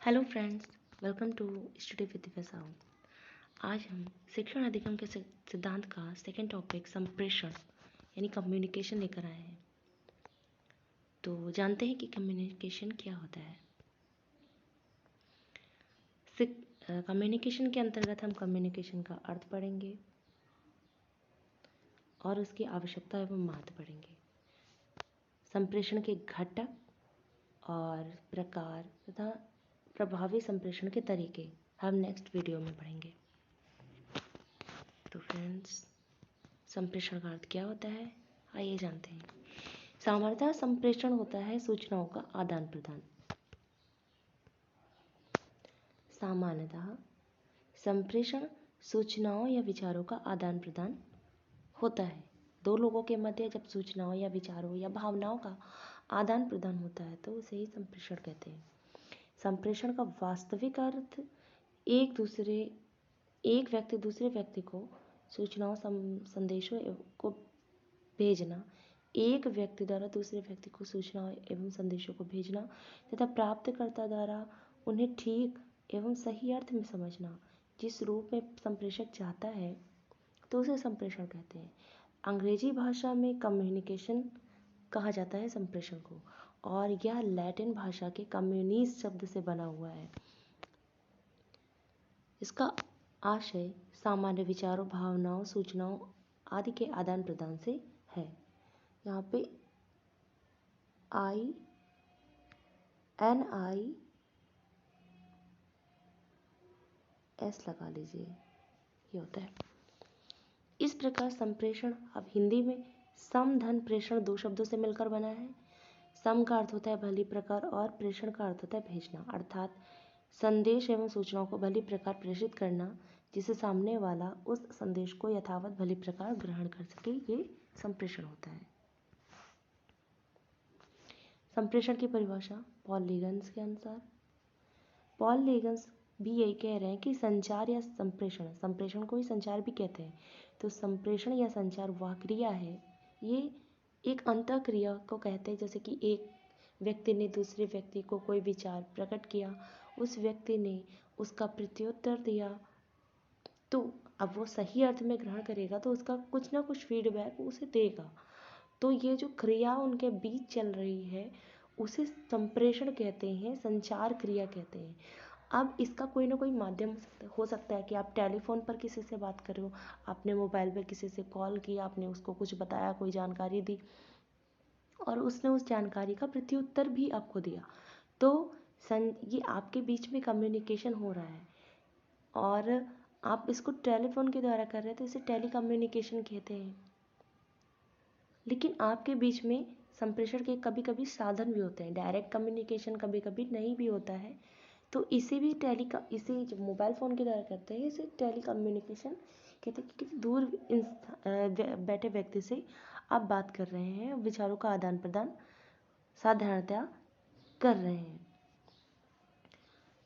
Hello friends, welcome to study with Divya Sahu. आज हम शिक्षण अधिगम के सिद्धांत का सेकंड टॉपिक संप्रेषण यानी कम्युनिकेशन लेकर आए हैं। तो जानते हैं कि कम्युनिकेशन क्या होता है। कम्युनिकेशन के अंतर्गत हम कम्युनिकेशन का अर्थ पढ़ेंगे और उसकी आवश्यकता एवं महत्व पढ़ेंगे। संप्रेषण के घटक और प्रकार तथा प्रभावी संप्रेषण के तरीके हम नेक्स्ट वीडियो में पढ़ेंगे। तो फ्रेंड्स, संप्रेषण का अर्थ क्या होता है, आइए जानते हैं। सामान्यतः संप्रेषण होता है सूचनाओं का आदान प्रदान। सामान्यतः संप्रेषण सूचनाओं या विचारों का आदान प्रदान होता है। दो लोगों के मध्य जब सूचनाओं या विचारों या भावनाओं का आदान प्रदान होता है तो उसे ही संप्रेषण कहते हैं। संप्रेषण का वास्तविक अर्थ एक व्यक्ति दूसरे व्यक्ति को सूचनाओं संदेशों को भेजना, एक व्यक्ति द्वारा दूसरे व्यक्ति को सूचनाओं एवं संदेशों को भेजना तथा प्राप्तकर्ता द्वारा उन्हें ठीक एवं सही अर्थ में समझना। जिस रूप में संप्रेषक चाहता है तो उसे संप्रेषण कहते हैं। अंग्रेजी भाषा में कम्युनिकेशन कहा जाता है संप्रेषण को, और यह लैटिन भाषा के कम्युनिस शब्द से बना हुआ है। इसका आशय सामान्य विचारों, भावनाओं, सूचनाओं आदि के आदान प्रदान से है। यहाँ पे NIS लगा लीजिए, ये होता है। इस प्रकार संप्रेषण अब हिंदी में सम धन प्रेषण दो शब्दों से मिलकर बना है। सम का अर्थ होता है भली प्रकार और प्रेषण का अर्थ होता है भेजना, अर्थात संदेश एवं सूचनाओं को भली प्रकार प्रेषित करना जिससे सामने वाला उस संदेश को यथावत भली प्रकार ग्रहण कर सके, ये संप्रेषण होता है। संप्रेषण की परिभाषा पॉल लीगन्स के अनुसार, पॉल लीगन्स भी यही कह रहे हैं कि संचार या संप्रेषण को ही संचार भी कहते हैं। तो संप्रेषण या संचार वह क्रिया है, ये एक अंतः क्रिया को कहते हैं। जैसे कि एक व्यक्ति ने दूसरे व्यक्ति को कोई विचार प्रकट किया, उस व्यक्ति ने उसका प्रत्युत्तर दिया, तो अब वो सही अर्थ में ग्रहण करेगा तो उसका कुछ ना कुछ फीडबैक उसे देगा। तो ये जो क्रिया उनके बीच चल रही है उसे संप्रेषण कहते हैं, संचार क्रिया कहते हैं। अब इसका कोई ना कोई माध्यम हो सकता है कि आप टेलीफोन पर किसी से बात कर रहे हो, आपने मोबाइल पर किसी से कॉल किया, आपने उसको कुछ बताया, कोई जानकारी दी और उसने उस जानकारी का प्रत्युत्तर भी आपको दिया। तो ये आपके बीच में कम्युनिकेशन हो रहा है और आप इसको टेलीफोन के द्वारा कर रहे हैं तो इसे टेली कम्युनिकेशन कहते हैं। लेकिन आपके बीच में संप्रेषण के कभी कभी साधन भी होते हैं, डायरेक्ट कम्युनिकेशन कभी कभी नहीं भी होता है, तो इसे भी इसे जब मोबाइल फ़ोन के द्वारा करते हैं इसे टेली कम्युनिकेशन कहते हैं। कि दूर बैठे व्यक्ति से आप बात कर रहे हैं, विचारों का आदान प्रदान साधारणतया कर रहे हैं।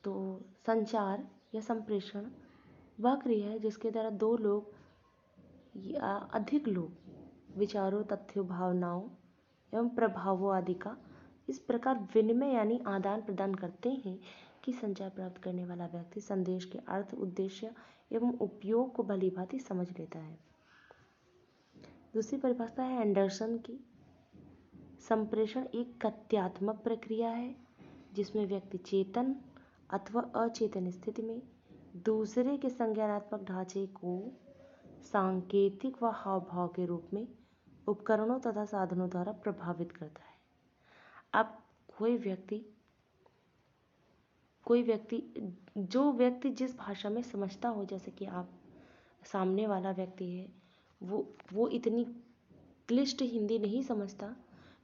तो संचार या संप्रेषण वह क्रिया है जिसके द्वारा दो लोग या अधिक लोग विचारों, तथ्यों, भावनाओं एवं प्रभावों आदि का इस प्रकार विनिमय यानी आदान प्रदान करते हैं कि संचार प्राप्त करने वाला व्यक्ति संदेश के अर्थ, उद्देश्य एवं उपयोग को भलीभांति समझ लेता है। दूसरी परिभाषा है एंडरसन की। संप्रेषण एक कथ्यात्मक प्रक्रिया है जिसमें व्यक्ति चेतन अथवा अचेतन स्थिति में दूसरे के संज्ञानात्मक ढांचे को सांकेतिक व हाव भाव के रूप में उपकरणों तथा साधनों द्वारा प्रभावित करता है। अब जो व्यक्ति जिस भाषा में समझता हो, जैसे कि आप सामने वाला व्यक्ति है वो इतनी क्लिष्ट हिंदी नहीं समझता,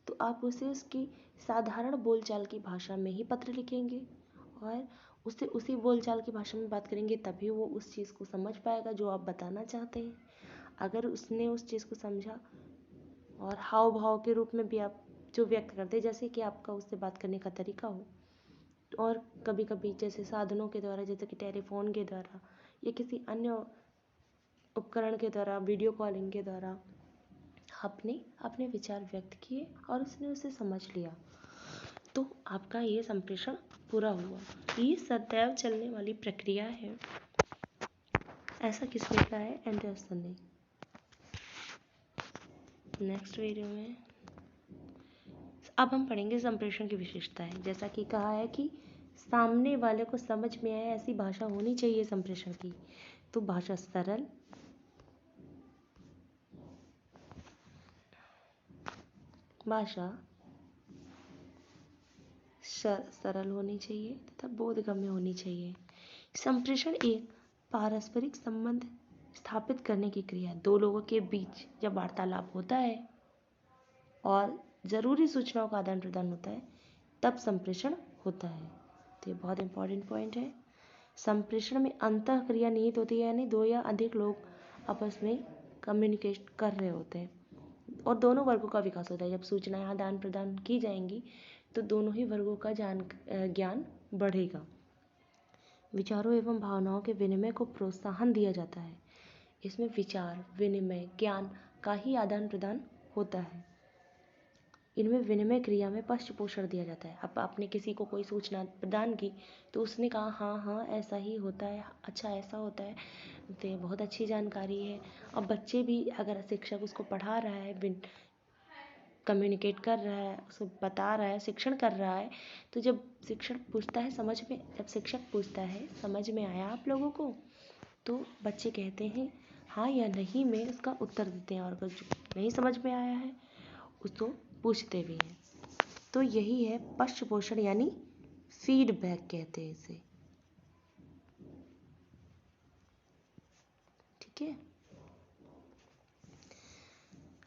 तो आप उसे उसकी साधारण बोलचाल की भाषा में ही पत्र लिखेंगे और उससे उसी बोलचाल की भाषा में बात करेंगे, तभी वो उस चीज़ को समझ पाएगा जो आप बताना चाहते हैं। अगर उसने उस चीज़ को समझा और हाव भाव के रूप में भी आप जो व्यक्त करते हैं, जैसे कि आपका उससे बात करने का तरीका हो, और कभी कभी जैसे साधनों के द्वारा, जैसे कि टेलीफोन के द्वारा या किसी अन्य उपकरण के द्वारा, वीडियो कॉलिंग के द्वारा आपने अपने विचार व्यक्त किए और उसने उसे समझ लिया, तो आपका ये संप्रेषण पूरा हुआ। ये सदैव चलने वाली प्रक्रिया है। ऐसा किसने कहा है? एंडरसन ने। नेक्स्ट वीडियो में अब हम पढ़ेंगे संप्रेषण की विशेषताएं। जैसा कि कहा है कि सामने वाले को समझ में आए ऐसी भाषा होनी चाहिए संप्रेषण की। तो भाषा सरल, भाषा सरल होनी चाहिए तथा बोधगम्य होनी चाहिए। संप्रेषण एक पारस्परिक संबंध स्थापित करने की क्रिया है। दो लोगों के बीच जब वार्तालाप होता है और ज़रूरी सूचनाओं का आदान प्रदान होता है तब संप्रेषण होता है। तो ये बहुत इंपॉर्टेंट पॉइंट है। संप्रेषण में अंतः क्रिया निहित होती है, यानी दो या अधिक लोग आपस में कम्युनिकेट कर रहे होते हैं और दोनों वर्गों का विकास होता है। जब सूचनाएं आदान प्रदान की जाएंगी तो दोनों ही वर्गों का ज्ञान बढ़ेगा। विचारों एवं भावनाओं के विनिमय को प्रोत्साहन दिया जाता है। इसमें विचार, विनिमय, ज्ञान का ही आदान प्रदान होता है। इनमें विनिमय क्रिया में पश्च पोषण दिया जाता है। अब आपने किसी को कोई सूचना प्रदान की तो उसने कहा हाँ हाँ ऐसा ही होता है, अच्छा ऐसा होता है, तो ये बहुत अच्छी जानकारी है। अब बच्चे भी अगर शिक्षक उसको पढ़ा रहा है, कम्युनिकेट कर रहा है, उसको बता रहा है, शिक्षण कर रहा है, तो जब शिक्षक पूछता है जब शिक्षक पूछता है समझ में आया आप लोगों को, तो बच्चे कहते हैं हाँ या नहीं में उसका उत्तर देते हैं, और अगर जो नहीं समझ में आया है उसको पूछते भी हैं। तो यही है पश्च पोषण, यानी फीडबैक कहते हैं इसे। ठीक है।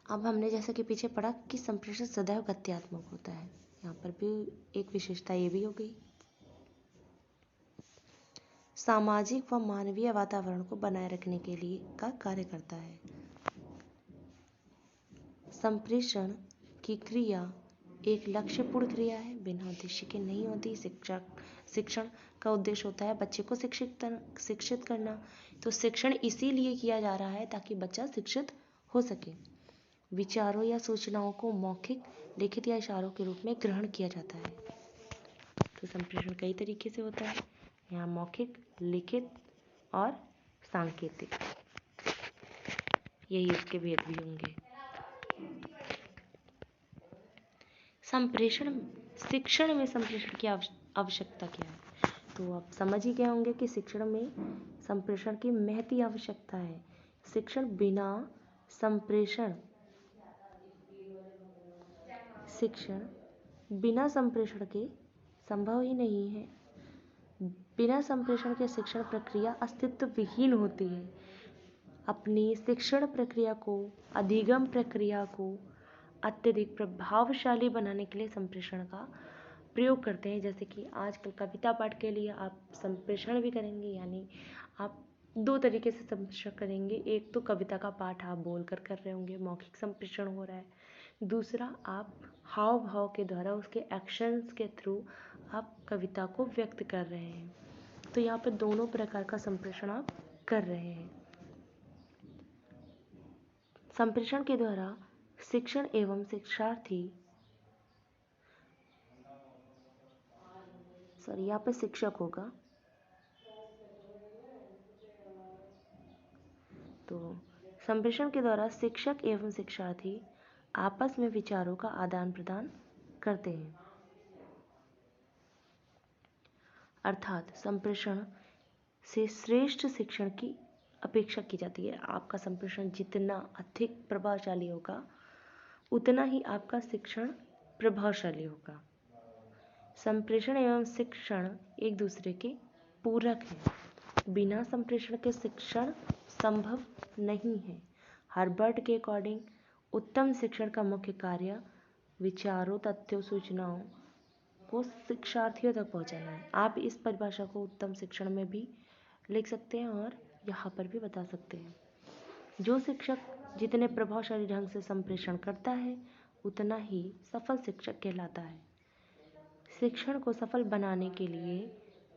अब हमने जैसा कि पीछे पढ़ा कि संप्रेषण सदैव गत्यात्मक होता है, यहाँ पर भी एक विशेषता ये भी हो गई। सामाजिक व मानवीय वातावरण को बनाए रखने के लिए का कार्य करता है। संप्रेषण की क्रिया एक लक्ष्यपूर्ण क्रिया है, बिना उद्देश्य के नहीं होती। शिक्षण का उद्देश्य होता है बच्चे को शिक्षित करना। तो शिक्षण इसीलिए किया जा रहा है ताकि बच्चा शिक्षित हो सके। विचारों या सूचनाओं को मौखिक, लिखित या इशारों के रूप में ग्रहण किया जाता है। तो संप्रेषण कई तरीके से होता है, यहाँ मौखिक, लिखित और सांकेतिक, यही इसके भेद भी होंगे। शिक्षण में संप्रेषण की आवश्यकता क्या है? तो आप समझ ही गए होंगे कि शिक्षण में संप्रेषण की महती आवश्यकता है। शिक्षण बिना संप्रेषण के संभव ही नहीं है। बिना संप्रेषण के शिक्षण प्रक्रिया अस्तित्व विहीन होती है। अपनी शिक्षण प्रक्रिया को, अधिगम प्रक्रिया को अत्यधिक प्रभावशाली बनाने के लिए संप्रेषण का प्रयोग करते हैं। जैसे कि आजकल कविता पाठ के लिए आप संप्रेषण भी करेंगे, यानी आप दो तरीके से संप्रेषण करेंगे। एक तो कविता का पाठ आप बोलकर कर रहे होंगे, मौखिक संप्रेषण हो रहा है। दूसरा, आप हाव भाव के द्वारा, उसके एक्शंस के थ्रू आप कविता को व्यक्त कर रहे हैं। तो यहाँ पर दोनों प्रकार का संप्रेषण आप कर रहे हैं। संप्रेषण के द्वारा शिक्षण एवं यहाँ पर शिक्षक होगा। तो संप्रेषण के द्वारा शिक्षक एवं शिक्षार्थी आपस में विचारों का आदान प्रदान करते हैं। अर्थात संप्रेषण से श्रेष्ठ शिक्षण की अपेक्षा की जाती है। आपका संप्रेषण जितना अधिक प्रभावशाली होगा उतना ही आपका शिक्षण प्रभावशाली होगा। संप्रेषण एवं शिक्षण एक दूसरे के पूरक हैं। बिना संप्रेषण के शिक्षण संभव नहीं है। हर्बर्ट के अकॉर्डिंग उत्तम शिक्षण का मुख्य कार्य विचारों, तथ्यों, सूचनाओं को शिक्षार्थियों तक पहुंचाना है। आप इस परिभाषा को उत्तम शिक्षण में भी लिख सकते हैं और यहाँ पर भी बता सकते हैं। जो शिक्षक जितने प्रभावशाली ढंग से संप्रेषण करता है उतना ही सफल शिक्षक कहलाता है। शिक्षण को सफल बनाने के लिए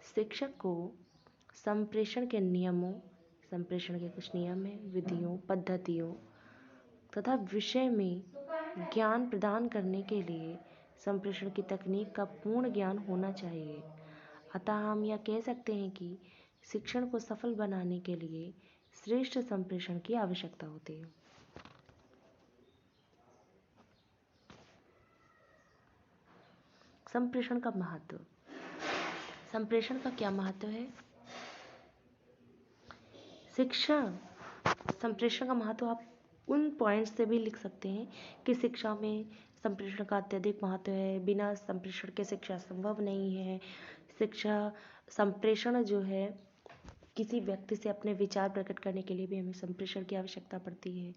शिक्षक को संप्रेषण के नियमों, संप्रेषण के कुछ नियम हैं, विधियों, पद्धतियों तथा विषय में ज्ञान प्रदान करने के लिए संप्रेषण की तकनीक का पूर्ण ज्ञान होना चाहिए। अतः हम यह कह सकते हैं कि शिक्षण को सफल बनाने के लिए श्रेष्ठ संप्रेषण की आवश्यकता होती है। संप्रेषण का महत्व। संप्रेषण का क्या महत्व है? शिक्षण संप्रेषण का महत्व आप उन पॉइंट्स से भी लिख सकते हैं कि शिक्षा में संप्रेषण का अत्यधिक महत्व है। बिना संप्रेषण के शिक्षा संभव नहीं है। शिक्षा संप्रेषण जो है, किसी व्यक्ति से अपने विचार प्रकट करने के लिए भी हमें संप्रेषण की आवश्यकता पड़ती है।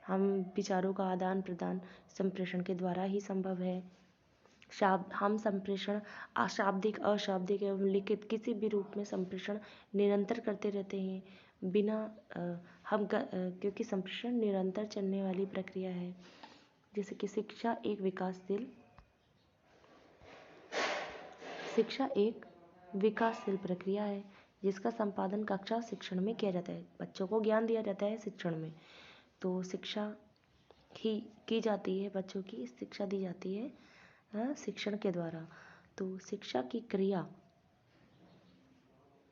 हम विचारों का आदान प्रदान संप्रेषण के द्वारा ही संभव है। हम संप्रेषण अशाब्दिक, अशाब्दिक एवं लिखित किसी भी रूप में संप्रेषण निरंतर करते रहते हैं। क्योंकि संप्रेषण निरंतर चलने वाली प्रक्रिया है। जैसे कि शिक्षा एक विकासशील प्रक्रिया है जिसका संपादन कक्षा शिक्षण में किया जाता है। बच्चों को ज्ञान दिया जाता है शिक्षण में, तो शिक्षा ही की जाती है, बच्चों की शिक्षा दी जाती है शिक्षण के द्वारा। तो शिक्षा की क्रिया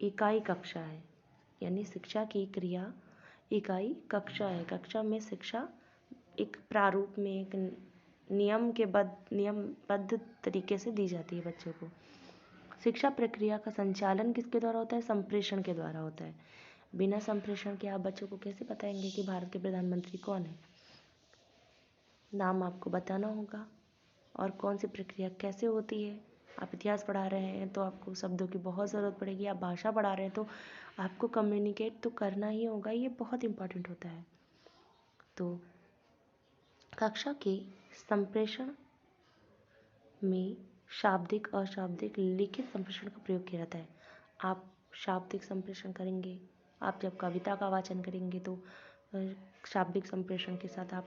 इकाई कक्षा है, यानी शिक्षा की क्रिया इकाई कक्षा है। कक्षा में शिक्षा एक प्रारूप में, एक नियमबद्ध तरीके से दी जाती है बच्चों को। शिक्षा प्रक्रिया का संचालन किसके द्वारा होता है? संप्रेषण के द्वारा होता है। बिना संप्रेषण के आप बच्चों को कैसे बताएंगे कि भारत के प्रधानमंत्री कौन है? नाम आपको बताना होगा, और कौन सी प्रक्रिया कैसे होती है। आप इतिहास पढ़ा रहे हैं तो आपको शब्दों की बहुत ज़रूरत पड़ेगी। आप भाषा पढ़ा रहे हैं तो आपको कम्युनिकेट तो करना ही होगा, ये बहुत इम्पॉर्टेंट होता है। तो कक्षा के संप्रेषण में शाब्दिक, अशाब्दिक, लिखित संप्रेषण का प्रयोग किया जाता है। आप शाब्दिक संप्रेषण करेंगे, आप जब कविता का वाचन करेंगे तो शाब्दिक संप्रेषण के साथ आप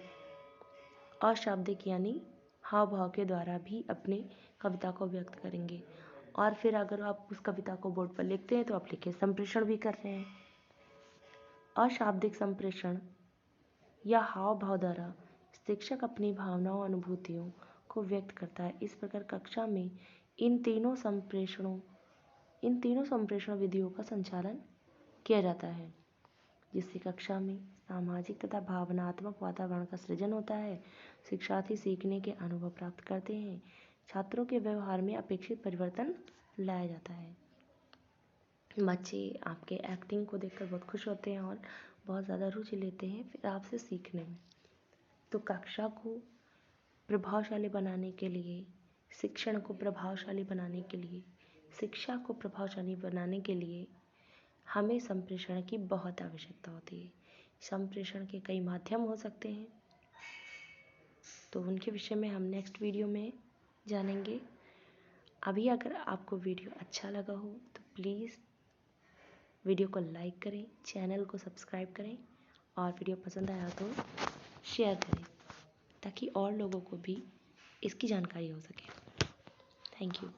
अशाब्दिक यानी हाव भाव के द्वारा भी अपने कविता को व्यक्त करेंगे। और फिर अगर आप उस कविता को बोर्ड पर लिखते हैं तो आप लिखित संप्रेषण भी कर रहे हैं। अशाब्दिक संप्रेषण या हाव भाव द्वारा शिक्षक अपनी भावनाओं, अनुभूतियों को व्यक्त करता है। इस प्रकार कक्षा में इन तीनों संप्रेषण विधियों का संचालन किया जाता है, जिससे कक्षा में सामाजिक तथा भावनात्मक वातावरण का सृजन होता है। शिक्षार्थी सीखने के अनुभव प्राप्त करते हैं। छात्रों के व्यवहार में अपेक्षित परिवर्तन लाया जाता है। बच्चे आपके एक्टिंग को देखकर बहुत खुश होते हैं और बहुत ज़्यादा रुचि लेते हैं फिर आपसे सीखने में। तो कक्षा को प्रभावशाली बनाने के लिए, शिक्षण को प्रभावशाली बनाने के लिए, शिक्षा को प्रभावशाली बनाने के लिए हमें संप्रेषण की बहुत आवश्यकता होती है। संप्रेषण के कई माध्यम हो सकते हैं, तो उनके विषय में हम नेक्स्ट वीडियो में जानेंगे। अभी अगर आपको वीडियो अच्छा लगा हो तो प्लीज़ वीडियो को लाइक करें, चैनल को सब्सक्राइब करें, और वीडियो पसंद आया तो शेयर करें ताकि और लोगों को भी इसकी जानकारी हो सके। Thank you.